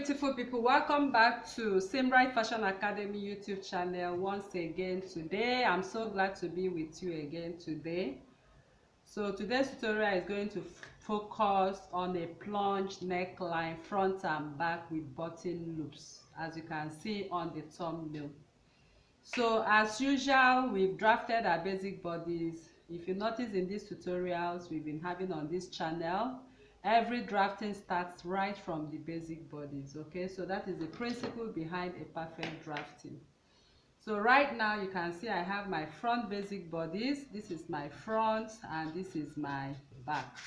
beautiful people, welcome back to SEAMRITE Fashion Academy YouTube channel once again. Today I'm so glad to be with you again today. So today's tutorial is going to focus on a plunge neckline front and back with button loops, as you can see on the thumbnail. So as usual, we've drafted our basic bodies. If you notice in these tutorials we've been having on this channel, every drafting starts right from the basic bodies. Okay, so that is the principle behind a perfect drafting. So right now you can see I have my front basic bodies. This is my front and this is my back.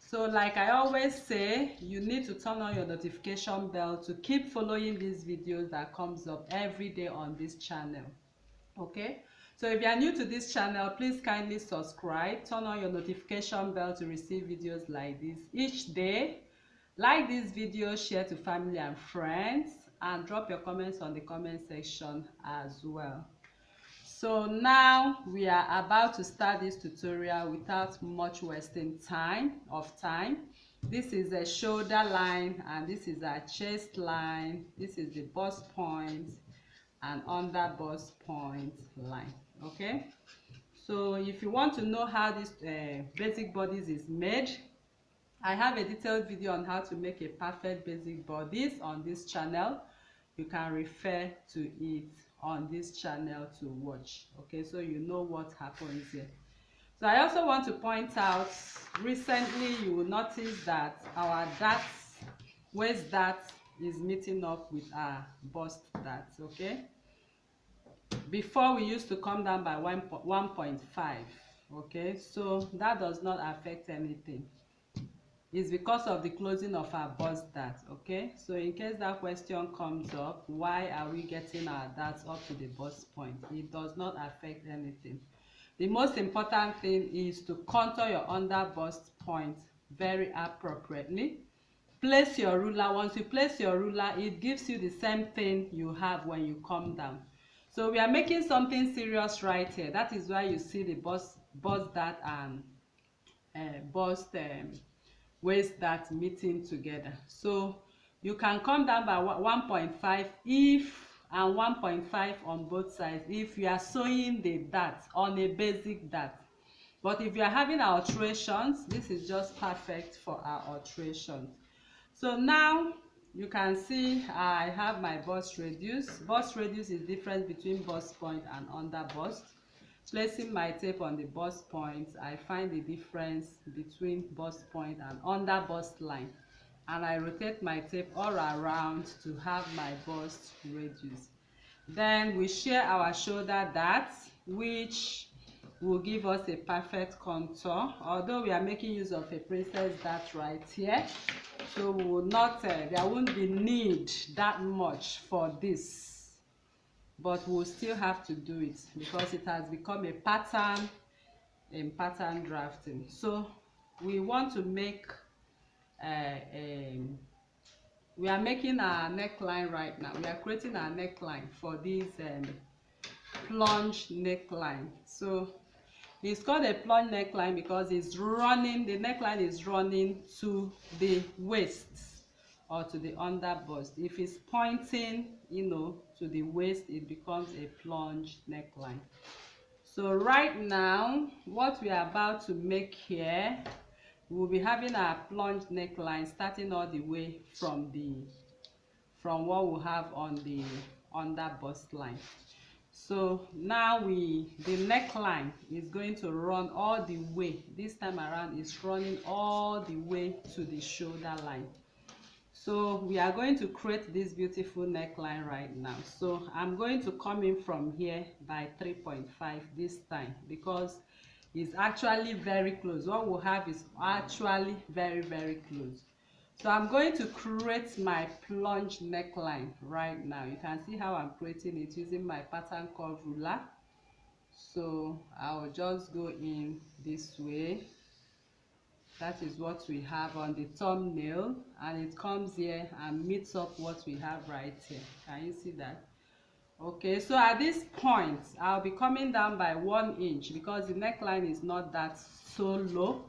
So like I always say, you need to turn on your notification bell to keep following these videos that comes up every day on this channel. Okay, so if you are new to this channel, please kindly subscribe, turn on your notification bell to receive videos like this each day. Like this video, share to family and friends, and drop your comments on the comment section as well. So now we are about to start this tutorial without much wasting time. This is a shoulder line and this is a chest line. This is the bust point and under bust point line. Okay, so if you want to know how this basic bodies is made, I have a detailed video on how to make a perfect basic bodies on this channel. You can refer to it on this channel to watch. Okay, so you know what happens here. So I also want to point out, recently you will notice that our darts, waist dart is meeting up with our bust darts. Okay, before we used to come down by 1.5. okay, so that does not affect anything. It's because of the closing of our bust dart. Okay, so in case that question comes up, why are we getting our darts up to the bust point, it does not affect anything. The most important thing is to contour your under bust point very appropriately. Place your ruler. Once you place your ruler, it gives you the same thing you have when you come down. So we are making something serious right here. That is why you see the bust dart and waist dart meeting together. So you can come down by 1.5 if and 1.5 on both sides if you are sewing the dart on a basic dart. But if you are having alterations, this is just perfect for our alterations. So now you can see I have my bust radius. Bust radius is difference between bust point and under bust. Placing my tape on the bust point, I find the difference between bust point and under bust line, and I rotate my tape all around to have my bust radius. Then we share our shoulder dart, which will give us a perfect contour, although we are making use of a princess dart right here, so we will not there won't be need that much for this, but we'll still have to do it because it has become a pattern in pattern drafting. So we want to make we are making our neckline right now. We are creating our neckline for this plunge neckline. So it's called a plunge neckline because it's running, the neckline is running to the waist or to the under bust. If it's pointing, to the waist, it becomes a plunge neckline. So right now, what we are about to make here, we'll be having our plunge neckline starting all the way from what we have on the under bust line. So now the neckline is going to run all the way. This time around, it's running all the way to the shoulder line. So we are going to create this beautiful neckline right now. So I'm going to come in from here by 3.5 this time because it's actually very close. What we have is actually very, very close. So I'm going to create my plunge neckline right now. You can see how I'm creating it using my pattern curve ruler. So I'll just go in this way. That is what we have on the thumbnail, and it comes here and meets up what we have right here. Can you see that? Okay, so at this point I'll be coming down by 1 inch because the neckline is not that so low.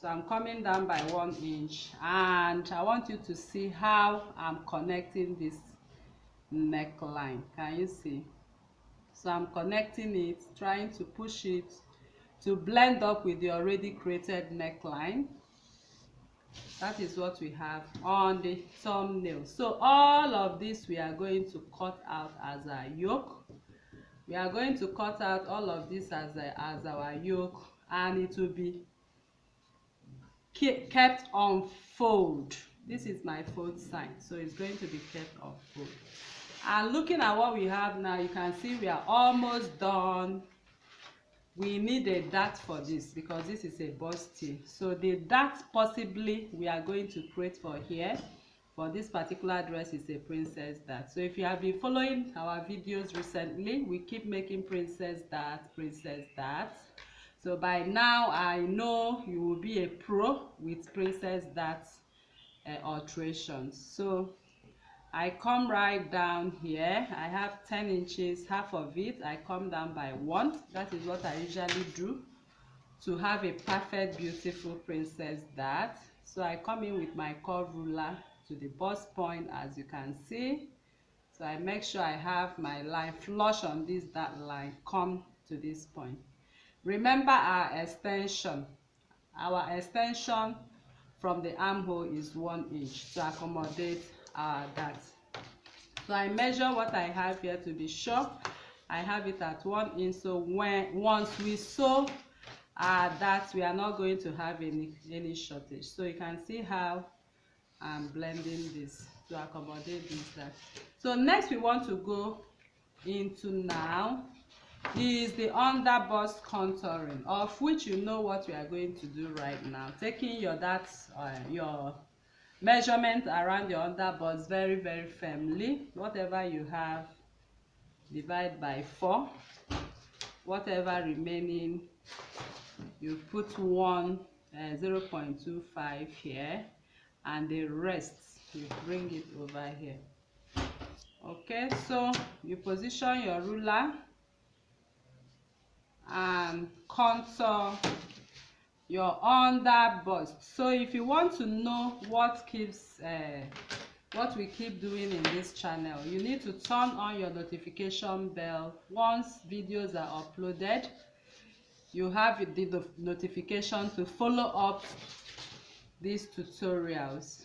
So I'm coming down by 1 inch, and I want you to see how I'm connecting this neckline. Can you see? So I'm connecting it, trying to push it to blend up with the already created neckline. That is what we have on the thumbnail. So all of this we are going to cut out as our yoke. We are going to cut out all of this as our yoke, and it will be kept on fold. This is my fold side, so it's going to be kept on fold. And looking at what we have now, you can see we are almost done. We need a dart for this because this is a bust. So the dart possibly we are going to create for here, for this particular dress, is a princess dart. So if you have been following our videos recently, we keep making princess dart. So by now I know you will be a pro with princess dart alterations. So I come right down here. I have 10 inches, half of it I come down by 1. That is what I usually do to have a perfect, beautiful princess dart. So I come in with my curve ruler to the bust point, as you can see. So I make sure I have my line flush on this dart line, come to this point. Remember our extension. Our extension from the armhole is 1 inch to accommodate our dart. So I measure what I have here to be sure I have it at 1 inch. So once we sew our dart, we are not going to have any shortage. So you can see how I'm blending this to accommodate this dart. So next we want to go into now is the under bust contouring, of which you know what we are going to do right now. Taking your dart, your measurement around your under bust very, very firmly. Whatever you have, divide by 4. Whatever remaining, you put 0.25 here, and the rest you bring it over here. Okay, so you position your ruler and contour your under bust. So if you want to know what we keep doing in this channel, you need to turn on your notification bell. Once videos are uploaded, you have the notification to follow up these tutorials.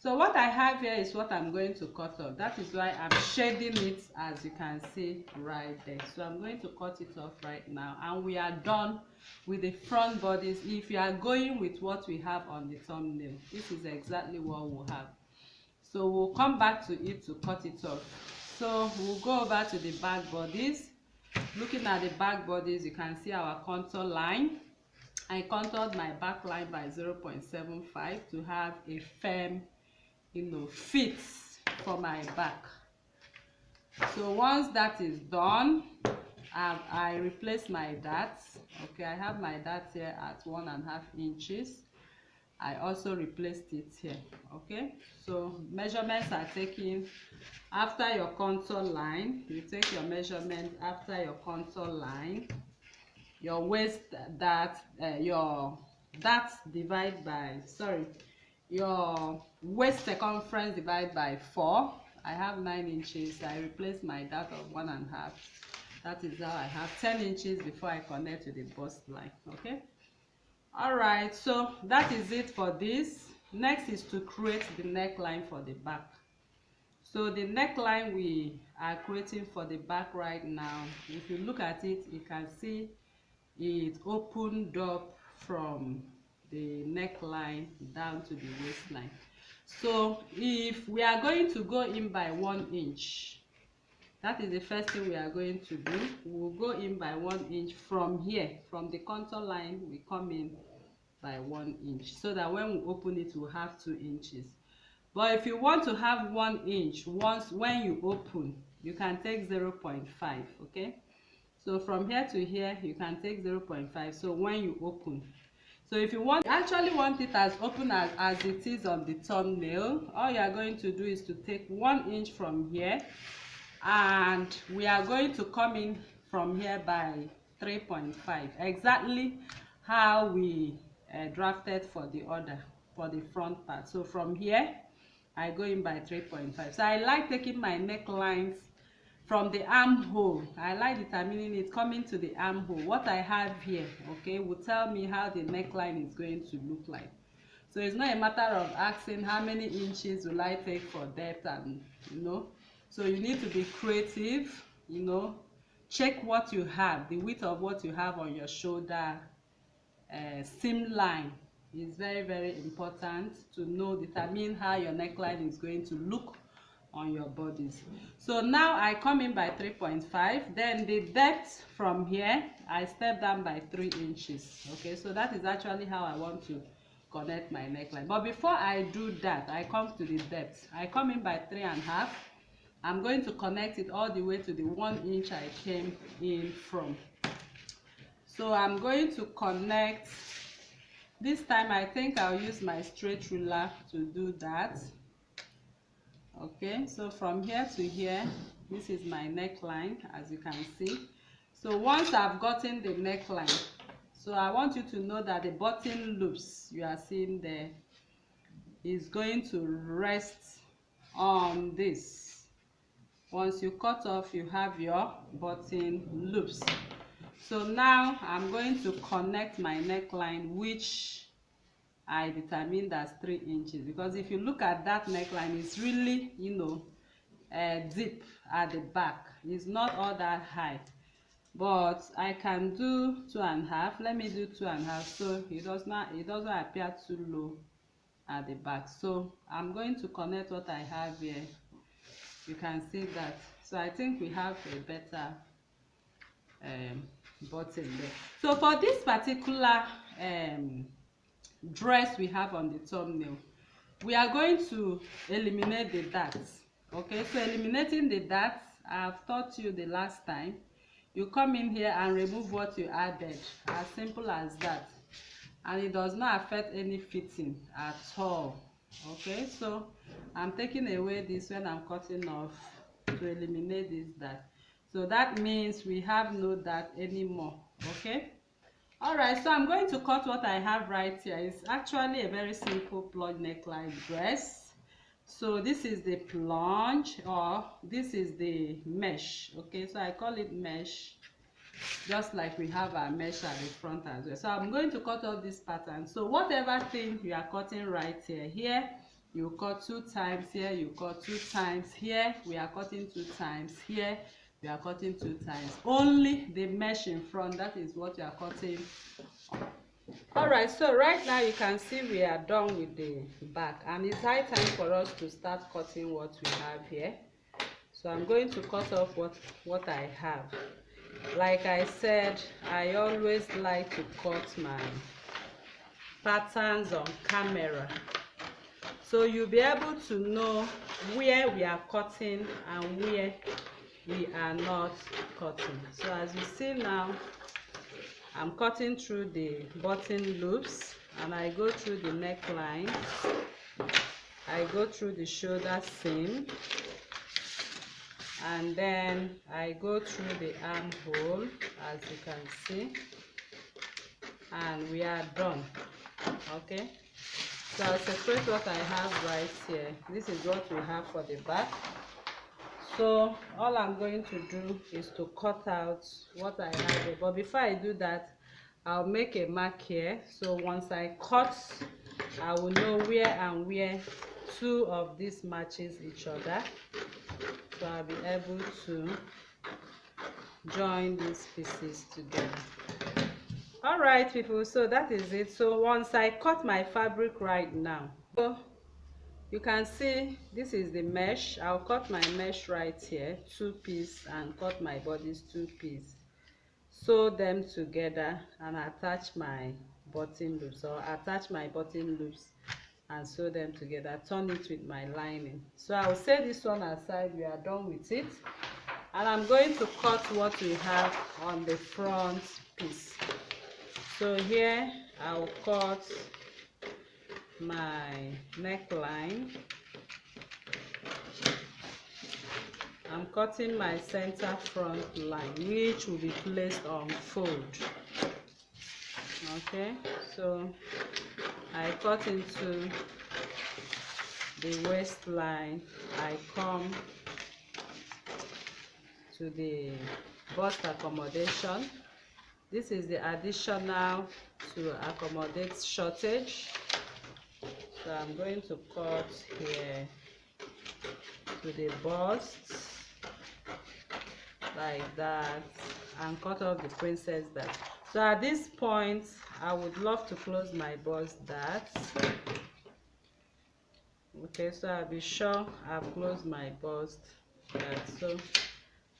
So what I have here is what I'm going to cut off. That is why I'm shading it, as you can see right there. So I'm going to cut it off right now, and we are done with the front bodice. If you are going with what we have on the thumbnail, this is exactly what we'll have. So we'll come back to it to cut it off. So we'll go over to the back bodice. Looking at the back bodice, you can see our contour line. I contoured my back line by 0.75 to have a firm, fit for my back. So once that is done, I replace my darts. Okay, I have my dart here at 1.5 inches. I also replaced it here. Okay, so measurements are taken after your contour line. You take your measurement after your contour line. Your waist dart, your waist circumference divided by 4. I have 9 inches. I replace my dart of 1.5. That is how I have 10 inches before I connect to the bust line. Okay, all right, so that is it for this. Next is to create the neckline for the back. So the neckline we are creating for the back right now, if you look at it, you can see it opened up from the neckline down to the waistline. So if we are going to go in by 1 inch, that is the first thing we are going to do. We'll go in by 1 inch from here, from the contour line. We come in by 1 inch, so that when we open it, we'll have 2 inches. But if you want to have 1 inch when you open, you can take 0.5. okay, so from here to here you can take 0.5. so when you open, so if you actually want it as open as it is on the thumbnail, all you are going to do is to take 1 inch from here, and we are going to come in from here by 3.5, exactly how we drafted for the front part. So from here I go in by 3.5. So I like taking my necklines from the armhole. I like determining it coming to the armhole. What I have here, okay, will tell me how the neckline is going to look like. So it's not a matter of asking how many inches will I take for depth, and so you need to be creative, check what you have, the width of what you have on your shoulder seam line is very, very important to determine how your neckline is going to look on your bodies. So now I come in by 3.5. Then the depth from here I step down by 3 inches. Okay, so that is actually how I want to connect my neckline. But before I do that, I come to the depth. I come in by 3.5. I'm going to connect it all the way to the 1 inch I came in from. So I'm going to connect. This time I think I'll use my straight ruler to do that. Okay, so from here to here, this is my neckline, as you can see. So once I've gotten the neckline, so I want you to know that the button loops you are seeing there is going to rest on this. Once you cut off, you have your button loops. So now I'm going to connect my neckline, which I determined as 3 inches, because if you look at that neckline, it's really deep at the back. It's not all that high, but I can do 2.5. Let me do 2.5 so it doesn't appear too low at the back. So I'm going to connect what I have here. You can see that. So I think we have a better button there. So for this particular dress we have on the thumbnail, we are going to eliminate the darts. Okay, so eliminating the darts, I've taught you the last time. You come in here and remove what you added, as simple as that, and it does not affect any fitting at all. Okay, so I'm taking away this when I'm cutting off to eliminate this dart. So that means we have no dart anymore. Okay, all right, so I'm going to cut what I have right here. It's actually a very simple plunge neckline dress. So this is the plunge, or this is the mesh. Okay, so I call it mesh, just like we have our mesh at the front as well. So I'm going to cut off this pattern. So whatever thing you are cutting right here you cut 2 times, here you cut 2 times, here we are cutting 2 times, here we are cutting 2 times. Only the mesh in front, that is what you are cutting. All right, so right now you can see we are done with the back, and it's high time for us to start cutting what we have here. So I'm going to cut off what I have. Like I said, I always like to cut my patterns on camera, so you'll be able to know where we are cutting and where we are not cutting. So as you see now, I'm cutting through the button loops, and I go through the neckline, I go through the shoulder seam, and then I go through the armhole, as you can see, and we are done. Okay, so I'll separate what I have right here. This is what we have for the back. So all I'm going to do is to cut out what I have here. But before I do that, I'll make a mark here. So once I cut, I will know where and where 2 of these matches each other. So I'll be able to join these pieces together. All right, people, so that is it. So once I cut my fabric right now, so you can see this is the mesh. I'll cut my mesh right here, 2 pieces, and cut my bodice 2 pieces. Sew them together and attach my button loops, or attach my button loops and sew them together. Turn it with my lining. So I'll set this one aside. We are done with it, and I'm going to cut what we have on the front piece. So here I'll cut my neckline. I'm cutting my center front line, which will be placed on fold. Okay, so I cut into the waistline, I come to the bust accommodation. This is the additional to accommodate shortage. So I'm going to cut here to the bust like that and cut off the princess dart. So at this point I would love to close my bust dart. Okay, so I'll be sure I've closed my bust dart. So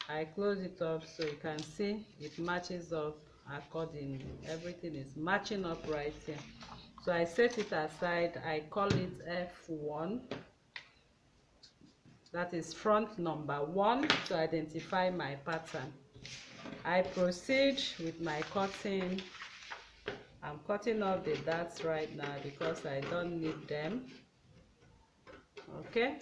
I close it up so you can see it matches up accordingly. Everything is matching up right here. So I set it aside. I call it F1. That is front number 1 to identify my pattern. I proceed with my cutting. I'm cutting off the darts right now because I don't need them. Okay,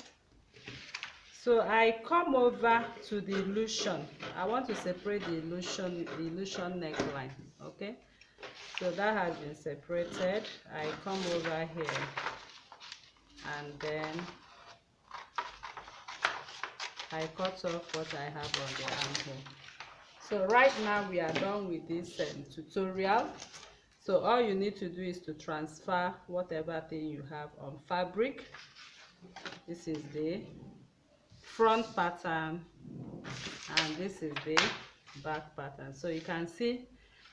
so I come over to the illusion. I want to separate the illusion neckline. Okay, so that has been separated. I come over here and then I cut off what I have on the armhole. So right now we are done with this tutorial. So all you need to do is to transfer whatever thing you have on fabric. This is the front pattern and this is the back pattern. So you can see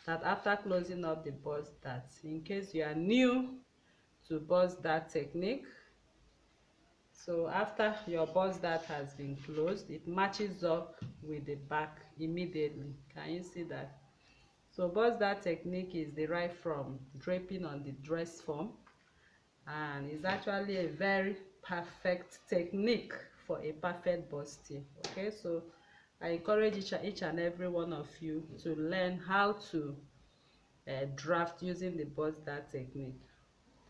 that after closing up the bust dart, in case you are new to bust dart technique, so after your bust dart has been closed, it matches up with the back immediately. Can you see that? So bust dart technique is derived from draping on the dress form, and is actually a very perfect technique for a perfect busting. Okay, so I encourage each and every one of you to learn how to draft using the bust dart technique,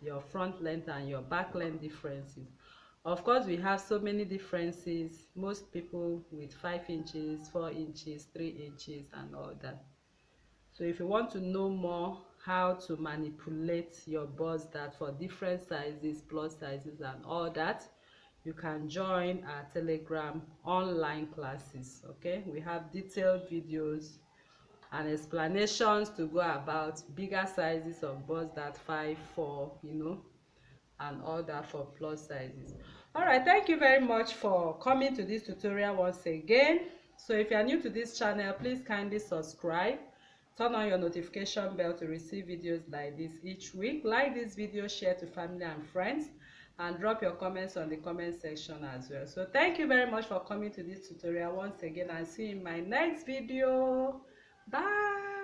your front length and your back length differences. Of course, we have so many differences. Most people with 5 inches, 4 inches, 3 inches and all that. So if you want to know more how to manipulate your bust dart for different sizes, plus sizes and all that, you can join our Telegram online classes. Okay, we have detailed videos and explanations to go about bigger sizes of bust dart, 5, 4, you know, and all that for plus sizes. All right, thank you very much for coming to this tutorial once again. So if you are new to this channel, please kindly subscribe, turn on your notification bell to receive videos like this each week. Like this video, share to family and friends, and drop your comments on the comment section as well. So thank you very much for coming to this tutorial once again, and see you in my next video. Bye.